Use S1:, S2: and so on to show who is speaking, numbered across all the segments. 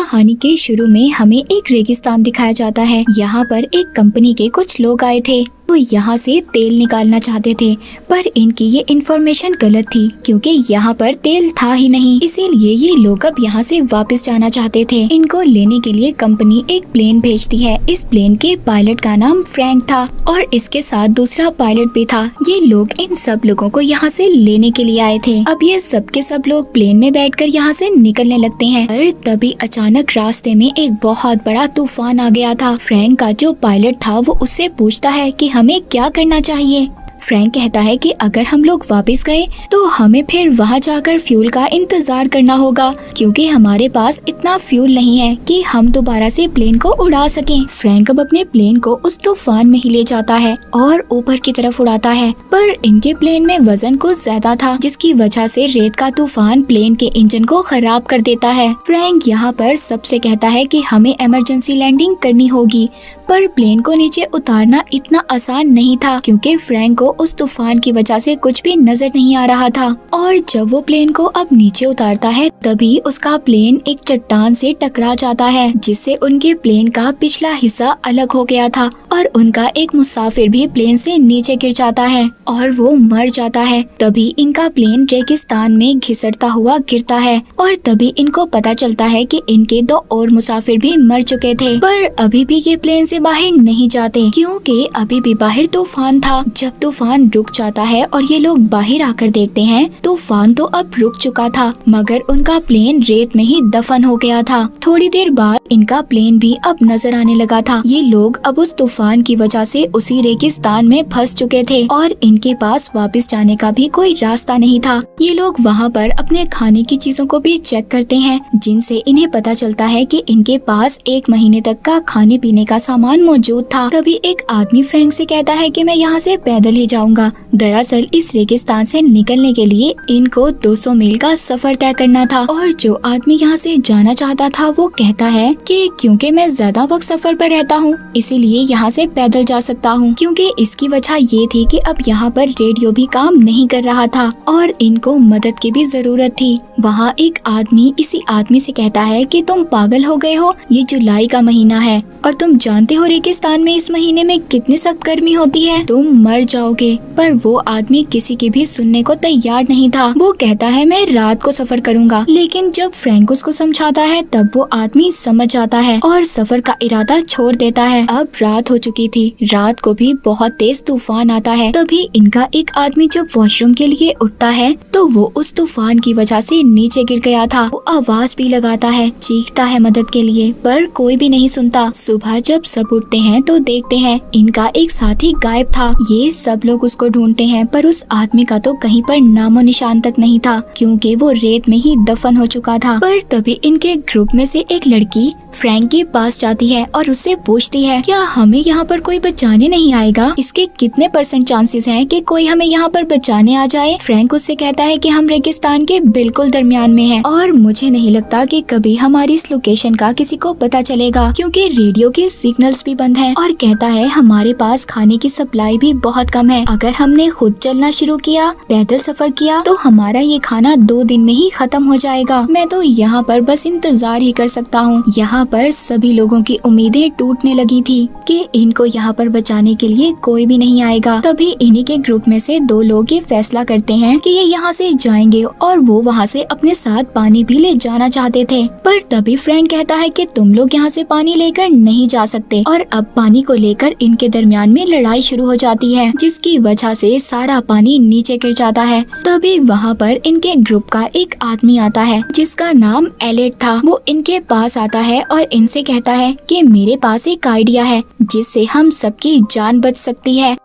S1: कहानी के शुरू में हमें एक रेगिस्तान दिखाया जाता है। यहाँ पर एक कंपनी के कुछ लोग आए थे। वो यहाँ से तेल निकालना चाहते थे, पर इनकी ये इन्फॉर्मेशन गलत थी क्योंकि यहाँ पर तेल था ही नहीं। इसीलिए ये लोग अब यहाँ से वापस जाना चाहते थे। इनको लेने के लिए कंपनी एक प्लेन भेजती है। इस प्लेन के पायलट का नाम फ्रैंक था और इसके साथ दूसरा पायलट भी था। ये लोग इन सब लोगों को यहाँ से लेने के लिए आए थे। अब ये सब के सब लोग प्लेन में बैठकर यहाँ से निकलने लगते हैं, पर तभी अचानक रास्ते में एक बहुत बड़ा तूफान आ गया था। फ्रैंक का जो पायलट था वो उससे पूछता है कि हमें क्या करना चाहिए। फ्रैंक कहता है कि अगर हम लोग वापस गए तो हमें फिर वहाँ जाकर फ्यूल का इंतजार करना होगा क्योंकि हमारे पास इतना फ्यूल नहीं है कि हम दोबारा से प्लेन को उड़ा सकें। फ्रैंक अब अपने प्लेन को उस तूफान में ही ले जाता है और ऊपर की तरफ उड़ाता है, पर इनके प्लेन में वजन कुछ ज्यादा था जिसकी वजह से रेत का तूफान प्लेन के इंजन को खराब कर देता है। फ्रैंक यहाँ पर सबसे कहता है कि हमें इमरजेंसी लैंडिंग करनी होगी, पर प्लेन को नीचे उतारना इतना आसान नहीं था क्योंकि फ्रैंक को उस तूफान की वजह से कुछ भी नजर नहीं आ रहा था। और जब वो प्लेन को अब नीचे उतारता है तभी उसका प्लेन एक चट्टान से टकरा जाता है जिससे उनके प्लेन का पिछला हिस्सा अलग हो गया था और उनका एक मुसाफिर भी प्लेन से नीचे गिर जाता है और वो मर जाता है। तभी इनका प्लेन रेगिस्तान में घिसटता हुआ गिरता है और तभी इनको पता चलता है कि इनके दो और मुसाफिर भी मर चुके थे, पर अभी भी ये प्लेन से बाहर नहीं जाते क्योंकि अभी भी बाहर तूफान था। जब तूफान रुक जाता है और ये लोग बाहर आकर देखते हैं तूफान तो अब रुक चुका था मगर उनका प्लेन रेत में ही दफन हो गया था। थोड़ी देर बाद इनका प्लेन भी अब नजर आने लगा था। ये लोग अब उस तूफान की वजह से उसी रेगिस्तान में फंस चुके थे और इनके पास वापस जाने का भी कोई रास्ता नहीं था। ये लोग वहाँ पर अपने खाने की चीजों को भी चेक करते हैं जिनसे इन्हें पता चलता है कि इनके पास 1 महीने तक का खाने पीने का सामान मौजूद था। तभी एक आदमी फ्रैंक से कहता है कि मैं यहाँ से पैदल ही जाऊंगा। दरअसल इस रेगिस्तान से निकलने के लिए इनको 200 मील का सफर तय करना था और जो आदमी यहाँ से जाना चाहता था वो कहता है कि क्योंकि मैं ज्यादा वक्त सफर पर रहता हूँ इसीलिए यहाँ से पैदल जा सकता हूँ, क्योंकि इसकी वजह ये थी कि अब यहाँ पर रेडियो भी काम नहीं कर रहा था और इनको मदद की भी जरूरत थी। वहाँ एक आदमी इसी आदमी से कहता है कि तुम पागल हो गए हो, ये जुलाई का महीना है और तुम जानते हो रेगिस्तान में इस महीने में कितनी सख्त गर्मी होती है, तुम मर जाओगे। पर वो आदमी किसी की भी सुनने को तैयार नहीं था। वो कहता है मैं रात को सफर करूंगा, लेकिन जब फ्रैंक उसको समझाता है तब वो आदमी समझ जाता है और सफर का इरादा छोड़ देता है। अब रात हो चुकी थी। रात को भी बहुत तेज तूफान आता है। तभी इनका एक आदमी जब वॉशरूम के लिए उठता है तो वो उस तूफान की वजह से नीचे गिर गया था। वो आवाज भी लगाता है, चीखता है मदद के लिए, पर कोई भी नहीं सुनता। सुबह जब सब उठते हैं तो देखते हैं इनका एक साथी गायब था। ये सब लोग उसको ढूंढते हैं पर उस आदमी का तो कहीं पर नामो निशान तक नहीं था क्योंकि वो रेत में ही दफन हो चुका था। पर तभी इनके ग्रुप में से एक लड़की फ्रैंक के पास जाती है और उससे पूछती है क्या हमें यहाँ पर कोई बचाने नहीं आएगा, इसके कितने % चांसेस हैं कि कोई हमें यहाँ पर बचाने आ जाए। फ्रैंक उससे कहता है कि हम रेगिस्तान के बिल्कुल दरमियान में हैं और मुझे नहीं लगता कि कभी हमारी इस लोकेशन का किसी को पता चलेगा क्योंकि रेडियो के सिग्नल्स भी बंद हैं। और कहता है हमारे पास खाने की सप्लाई भी बहुत कम है, अगर हमने खुद चलना शुरू किया, पैदल सफर किया तो हमारा ये खाना 2 दिन में ही खत्म हो जाएगा। मैं तो यहाँ पर बस इंतजार ही कर सकता हूँ। यहाँ पर सभी लोगों की उम्मीदें टूटने लगी थी कि इनको यहाँ पर बचाने के लिए कोई भी नहीं आएगा। तभी इन्हीं के ग्रुप में से 2 लोग ये फैसला करते हैं कि ये यहाँ से जाएंगे और वो वहाँ से अपने साथ पानी भी ले जाना चाहते थे। पर तभी फ्रैंक कहता है कि तुम लोग यहाँ से पानी लेकर नहीं जा सकते और अब पानी को लेकर इनके दरमियान में लड़ाई शुरू हो जाती है जिसकी वजह से सारा पानी नीचे गिर जाता है। तभी वहाँ पर इनके ग्रुप का एक आदमी आता है जिसका नाम एलेट था। वो इनके पास आता है और इनसे कहता है कि मेरे पास एक आइडिया है जिससे हम सबकी जान बच सकती है।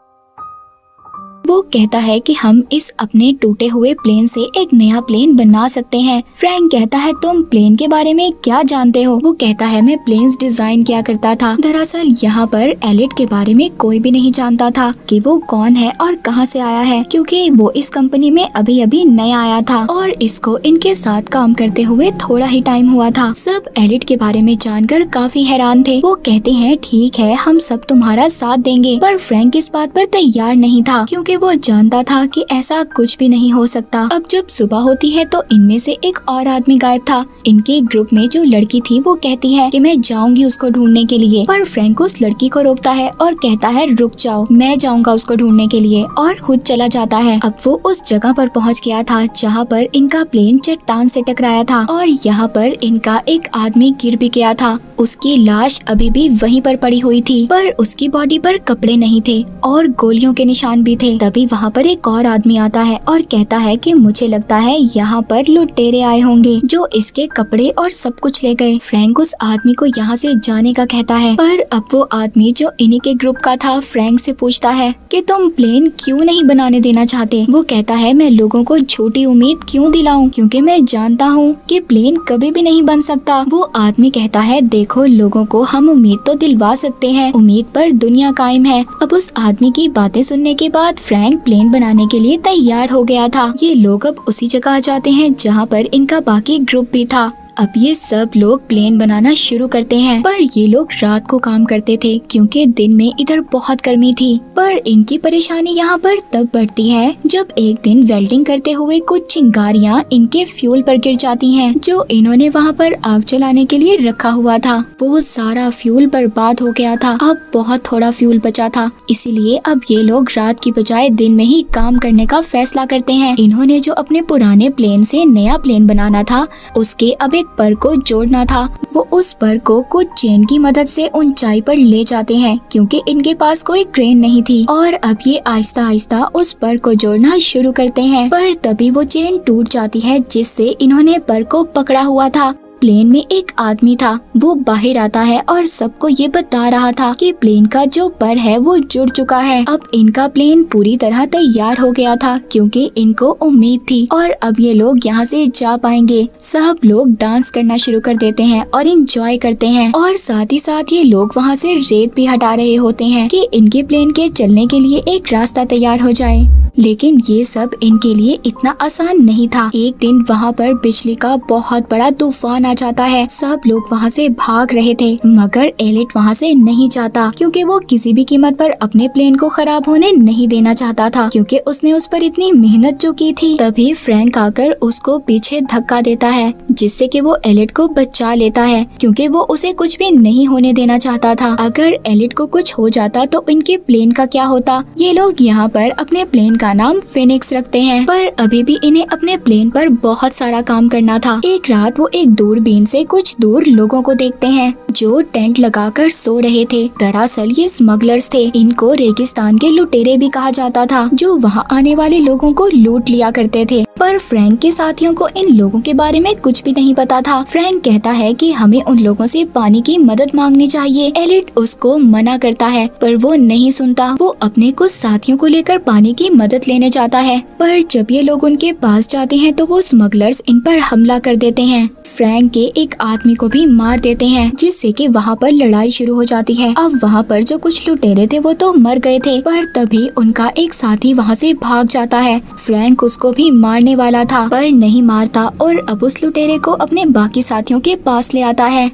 S1: वो कहता है कि हम इस अपने टूटे हुए प्लेन से एक नया प्लेन बना सकते हैं। फ्रैंक कहता है तुम प्लेन के बारे में क्या जानते हो। वो कहता है मैं प्लेन्स डिजाइन किया करता था। दरअसल यहाँ पर एलिट के बारे में कोई भी नहीं जानता था कि वो कौन है और कहाँ से आया है क्योंकि वो इस कंपनी में अभी अभी नया आया था और इसको इनके साथ काम करते हुए थोड़ा ही टाइम हुआ था। सब एलिट के बारे में जानकर काफी हैरान थे। वो कहते हैं ठीक है हम सब तुम्हारा साथ देंगे, पर फ्रैंक इस बात पर तैयार नहीं था क्योंकि क्योंकि वो जानता था कि ऐसा कुछ भी नहीं हो सकता। अब जब सुबह होती है तो इनमें से एक और आदमी गायब था। इनके ग्रुप में जो लड़की थी वो कहती है कि मैं जाऊंगी उसको ढूंढने के लिए, पर फ्रैंक उस लड़की को रोकता है और कहता है रुक जाओ, मैं जाऊंगा उसको ढूंढने के लिए, और खुद चला जाता है। अब वो उस जगह पर पहुंच गया था जहां पर इनका प्लेन चट्टान से टकराया था और यहाँ पर इनका एक आदमी गिर भी गया था। उसकी लाश अभी भी वहीं पर पड़ी हुई थी, पर उसकी बॉडी पर कपड़े नहीं थे और गोलियों के निशान भी थे। तभी वहाँ पर एक और आदमी आता है और कहता है कि मुझे लगता है यहाँ पर लुटेरे आए होंगे जो इसके कपड़े और सब कुछ ले गए। फ्रैंक उस आदमी को यहाँ से जाने का कहता है, पर अब वो आदमी जो इन्हीं के ग्रुप का था फ्रैंक से पूछता है कि तुम प्लेन क्यों नहीं बनाने देना चाहते। वो कहता है मैं लोगों को झूठी उम्मीद क्यों दिलाऊं, क्योंकि मैं जानता हूँ कि प्लेन कभी भी नहीं बन सकता। वो आदमी कहता है देखो लोगों को हम उम्मीद तो दिलवा सकते हैं, उम्मीद पर दुनिया कायम है। अब उस आदमी की बातें सुनने के बाद फ्रैंक प्लेन बनाने के लिए तैयार हो गया था। ये लोग अब उसी जगह आ जाते हैं जहाँ पर इनका बाकी ग्रुप भी था। अब ये सब लोग प्लेन बनाना शुरू करते हैं, पर ये लोग रात को काम करते थे क्योंकि दिन में इधर बहुत गर्मी थी। पर इनकी परेशानी यहाँ पर तब बढ़ती है जब एक दिन वेल्डिंग करते हुए कुछ चिंगारियाँ इनके फ्यूल पर गिर जाती हैं, जो इन्होंने वहाँ पर आग जलाने के लिए रखा हुआ था। वो सारा फ्यूल बर्बाद हो गया था। अब बहुत थोड़ा फ्यूल बचा था, इसीलिए अब ये लोग रात की बजाय दिन में ही काम करने का फैसला करते हैं। इन्होंने जो अपने पुराने प्लेन से नया प्लेन बनाना था उसके अब पर को जोड़ना था। वो उस पर को कुछ चेन की मदद से ऊंचाई पर ले जाते हैं क्योंकि इनके पास कोई क्रेन नहीं थी, और अब ये आहिस्ता आहिस्ता उस पर को जोड़ना शुरू करते हैं। पर तभी वो चेन टूट जाती है जिससे इन्होंने पर को पकड़ा हुआ था। प्लेन में एक आदमी था, वो बाहर आता है और सबको ये बता रहा था कि प्लेन का जो पर है वो जुड़ चुका है। अब इनका प्लेन पूरी तरह तैयार हो गया था क्योंकि इनको उम्मीद थी और अब ये लोग यहाँ से जा पाएंगे। सब लोग डांस करना शुरू कर देते हैं और एंजॉय करते हैं, और साथ ही साथ ये लोग वहाँ से रेत भी हटा रहे होते हैं कि इनके प्लेन के चलने के लिए एक रास्ता तैयार हो जाए। लेकिन ये सब इनके लिए इतना आसान नहीं था। एक दिन वहाँ पर बिजली का बहुत बड़ा तूफान आ जाता है। सब लोग वहाँ से भाग रहे थे, मगर एलिट वहाँ से नहीं जाता क्योंकि वो किसी भी कीमत पर अपने प्लेन को खराब होने नहीं देना चाहता था, क्योंकि उसने उस पर इतनी मेहनत जो की थी। तभी फ्रैंक आकर उसको पीछे धक्का देता है जिससे कि वो एलिट को बचा लेता है, क्योंकि वो उसे कुछ भी नहीं होने देना चाहता था। अगर एलिट को कुछ हो जाता तो इनके प्लेन का क्या होता। ये लोग यहाँ पर अपने प्लेन का नाम फिनिक्स रखते हैं, पर अभी भी इन्हें अपने प्लेन पर बहुत सारा काम करना था। एक रात वो एक दूरबीन से कुछ दूर लोगों को देखते हैं जो टेंट लगाकर सो रहे थे। दरअसल ये स्मगलर्स थे। इनको रेगिस्तान के लुटेरे भी कहा जाता था, जो वहाँ आने वाले लोगों को लूट लिया करते थे। पर फ्रैंक के साथियों को इन लोगों के बारे में कुछ भी नहीं पता था। फ्रैंक कहता है कि हमें उन लोगों से पानी की मदद मांगनी चाहिए। एलिट उसको मना करता है, पर वो नहीं सुनता। वो अपने कुछ साथियों को लेकर पानी की मदद लेने जाता है, पर जब ये लोग उनके पास जाते हैं तो वो स्मगलर्स इन पर हमला कर देते हैं। फ्रैंक के एक आदमी को भी मार देते हैं, जिससे कि वहाँ पर लड़ाई शुरू हो जाती है। अब वहाँ पर जो कुछ लुटेरे थे वो तो मर गए थे, पर तभी उनका एक साथी वहाँ से भाग जाता है। फ्रैंक उसको भी मारने वाला था, पर नहीं मारता और अब उस लुटेरे को अपने बाकी साथियों के पास ले आता है।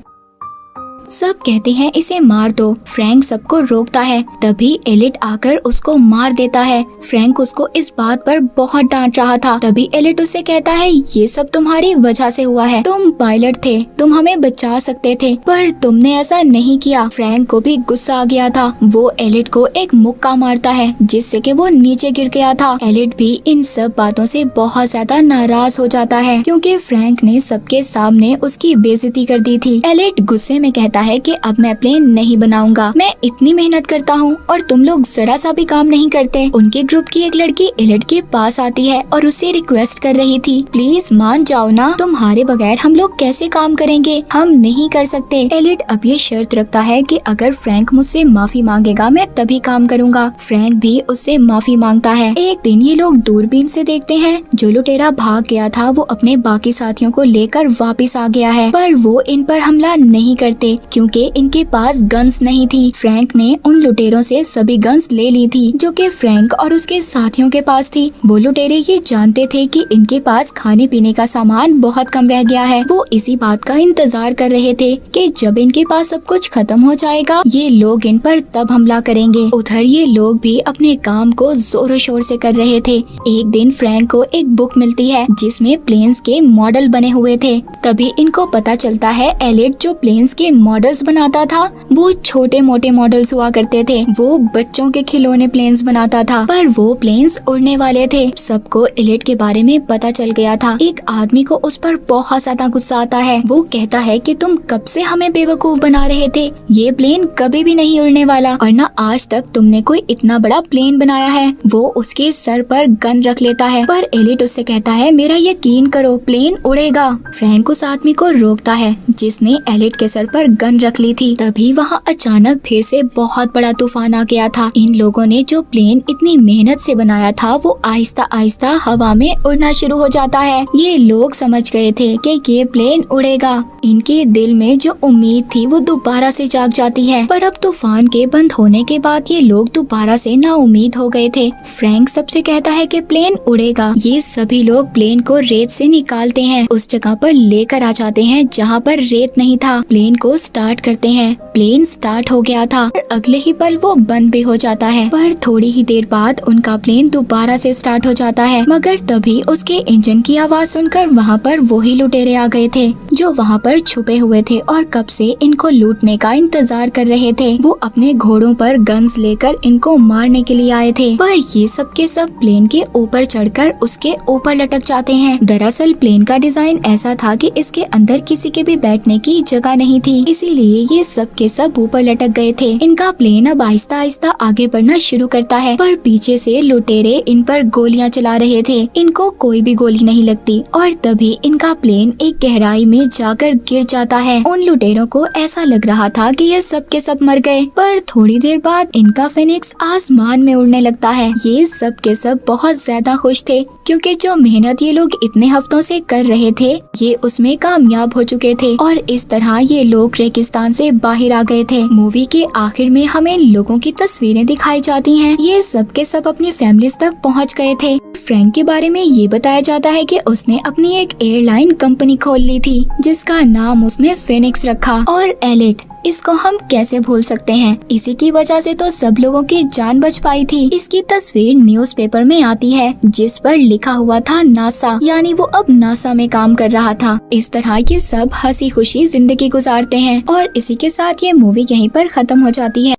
S1: सब कहते हैं इसे मार दो। फ्रैंक सबको रोकता है, तभी एलिट आकर उसको मार देता है। फ्रैंक उसको इस बात पर बहुत डांट रहा था। तभी एलिट उससे कहता है ये सब तुम्हारी वजह से हुआ है, तुम पायलट थे, तुम हमें बचा सकते थे, पर तुमने ऐसा नहीं किया। फ्रैंक को भी गुस्सा आ गया था। वो एलिट को एक मुक्का मारता है जिससे कि वो नीचे गिर गया था। एलिट भी इन सब बातों से बहुत ज्यादा नाराज हो जाता है क्योंकि फ्रैंक ने सबके सामने उसकी बेइज्जती कर दी थी। एलिट गुस्से में कहता है कि अब मैं प्लेन नहीं बनाऊंगा। मैं इतनी मेहनत करता हूँ और तुम लोग जरा सा भी काम नहीं करते। उनके ग्रुप की एक लड़की एलिट के पास आती है और उससे रिक्वेस्ट कर रही थी, प्लीज मान जाओ ना, तुम्हारे बगैर हम लोग कैसे काम करेंगे, हम नहीं कर सकते। एलिट अब ये शर्त रखता है कि अगर फ्रैंक मुझसे माफी मांगेगा मैं तभी काम करूंगा। फ्रैंक भी उससे माफी मांगता है। एक दिन ये लोग दूरबीन से देखते हैं जो लुटेरा भाग गया था वो अपने बाकी साथियों को लेकर वापिस आ गया है, पर वो इन पर हमला नहीं करते क्योंकि इनके पास गन्स नहीं थी। फ्रैंक ने उन लुटेरों से सभी गन्स ले ली थी जो कि फ्रैंक और उसके साथियों के पास थी। वो लुटेरे ये जानते थे कि इनके पास खाने पीने का सामान बहुत कम रह गया है। वो इसी बात का इंतजार कर रहे थे कि जब इनके पास सब कुछ खत्म हो जाएगा ये लोग इन पर तब हमला करेंगे। उधर ये लोग भी अपने काम को जोरों शोर से कर रहे थे। एक दिन फ्रैंक को एक बुक मिलती है जिसमें प्लेन्स के मॉडल बने हुए थे। तभी इनको पता चलता है एलिट जो प्लेन्स के मॉडल्स बनाता था वो छोटे मोटे मॉडल्स हुआ करते थे। वो बच्चों के खिलौने प्लेन्स बनाता था पर वो प्लेन्स उड़ने वाले थे। सबको एलिट के बारे में पता चल गया था। एक आदमी को उस पर बहुत ज्यादा गुस्सा आता है। वो कहता है कि तुम कब से हमें बेवकूफ बना रहे थे, ये प्लेन कभी भी नहीं उड़ने वाला और न आज तक तुमने कोई इतना बड़ा प्लेन बनाया है। वो उसके सर पर गन रख लेता है पर एलिट उससे कहता है मेरा यकीन करो प्लेन उड़ेगा। फ्रैंक उस आदमी को रोकता है जिसने एलिट के सर पर गन रख ली थी। तभी वहाँ अचानक फिर से बहुत बड़ा तूफान आ गया था। इन लोगों ने जो प्लेन इतनी मेहनत से बनाया था वो आहिस्ता आहिस्ता हवा में उड़ना शुरू हो जाता है। ये लोग समझ गए थे कि ये प्लेन उड़ेगा। इनके दिल में जो उम्मीद थी वो दोबारा से जाग जाती है। पर अब तूफान के बंद होने के बाद ये लोग दोबारा से नाउम्मीद हो गए थे। फ्रैंक सबसे कहता है कि प्लेन उड़ेगा। ये सभी लोग प्लेन को रेत से निकालते हैं, उस जगह पर लेकर आ जाते हैं जहाँ पर रेत नहीं था। प्लेन को स्टार्ट करते हैं। प्लेन स्टार्ट हो गया था और अगले ही पल वो बंद भी हो जाता है। पर थोड़ी ही देर बाद उनका प्लेन दोबारा से स्टार्ट हो जाता है मगर तभी उसके इंजन की आवाज सुनकर वहाँ पर वही लुटेरे आ गए थे जो वहाँ पर छुपे हुए थे और कब से इनको लूटने का इंतजार कर रहे थे। वो अपने घोड़ों पर गन्स लेकर इनको मारने के लिए आए थे पर ये सब के सब प्लेन के ऊपर चढ़कर उसके ऊपर लटक जाते हैं। दरअसल प्लेन का डिजाइन ऐसा था कि इसके अंदर किसी के भी बैठने की जगह नहीं थी, इसीलिए ये सब के सब ऊपर लटक गए थे। इनका प्लेन अब आहिस्ता आहिस्ता आगे बढ़ना शुरू करता है पर पीछे से लुटेरे इन पर गोलियां चला रहे थे। इनको कोई भी गोली नहीं लगती और तभी इनका प्लेन एक गहराई में जाकर गिर जाता है। उन लुटेरों को ऐसा लग रहा था कि ये सब के सब मर गए पर थोड़ी देर बाद इनका फिनिक्स आसमान में उड़ने लगता है। ये सब के सब बहुत ज्यादा खुश थे क्योंकि जो मेहनत ये लोग इतने हफ्तों से कर रहे थे ये उसमें कामयाब हो चुके थे और इस तरह ये लोग रेगिस्तान से बाहर आ गए थे। मूवी के आखिर में हमें लोगों की तस्वीरें दिखाई जाती हैं। ये सब के सब अपनी फैमिलीज तक पहुंच गए थे। फ्रैंक के बारे में ये बताया जाता है कि उसने अपनी एक एयरलाइन कंपनी खोल ली थी जिसका नाम उसने फिनिक्स रखा। और एलिट, इसको हम कैसे भूल सकते हैं, इसी की वजह से तो सब लोगों की जान बच पाई थी। इसकी तस्वीर न्यूज़पेपर में आती है जिस पर लिखा हुआ था नासा, यानी वो अब नासा में काम कर रहा था। इस तरह ये सब हंसी खुशी जिंदगी गुजारते हैं और इसी के साथ ये मूवी यहीं पर खत्म हो जाती है।